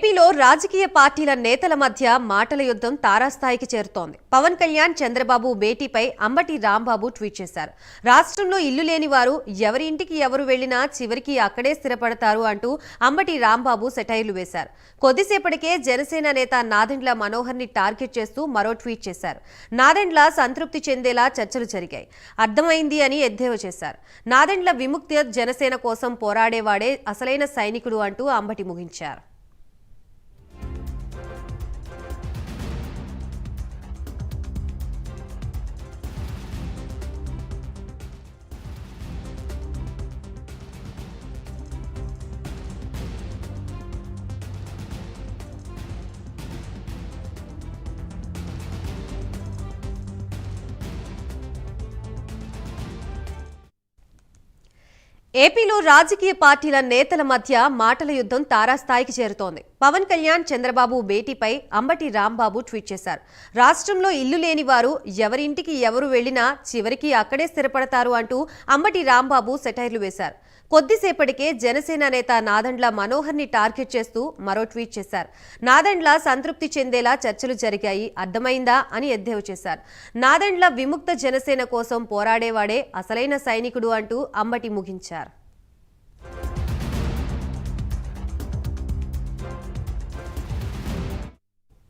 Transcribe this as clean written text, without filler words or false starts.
ఏపీలో రాజకీయ పార్టీల నేతల మధ్య మాటల యుద్ధం తారాస్థాయికి చేరుతోంది. పవన్ కళ్యాణ్ చంద్రబాబు భేటీపై అంబటి రాంబాబు ట్వీట్ చేశారు. రాష్ట్రంలో ఇల్లు లేని వారు ఎవరి ఇంటికి ఎవరు వెళ్లినా చివరికి అక్కడే స్థిరపడతారు అంటూ అంబటి రాంబాబు సెటైర్లు వేశారు. కొద్దిసేపటికే జనసేన నేత నాదెండ్ల మనోహర్ ని టార్గెట్ చేస్తూ మరో ట్వీట్ చేశారు. నాదెండ్ల సంతృప్తి చెందేలా చర్చలు జరిగాయి, అర్థమైంది అని ఎద్దేవా చేశారు. నాదెండ్ల విముక్తి జనసేన కోసం పోరాడేవాడే అసలైన సైనికుడు అంటూ అంబటి ముగించారు. ఏపీలో రాజకీయ పార్టీల నేతల మధ్య మాటల యుద్ధం తారాస్థాయికి చేరుతోంది. పవన్ కళ్యాణ్ చంద్రబాబు భేటీపై అంబటి రాంబాబు ట్వీట్ చేశారు. రాష్ట్రంలో ఇల్లు లేని వారు ఎవరి ఇంటికి ఎవరు వెళ్లినా చివరికి అక్కడే స్థిరపడతారు అంటూ అంబటి రాంబాబు సెటైర్లు వేశారు. కొద్దిసేపటికే జనసేన నేత నాదెండ్ల మనోహర్ ని టార్గెట్ చేస్తూ మరో ట్వీట్ చేశారు. నాదెండ్ల సంతృప్తి చెందేలా చర్చలు జరిగాయి, అర్థమైందా అని ఎద్దేవా చేశారు. నాదెండ్ల విముక్త జనసేన కోసం పోరాడేవాడే అసలైన సైనికుడు అంటూ అంబటి ముగించారు.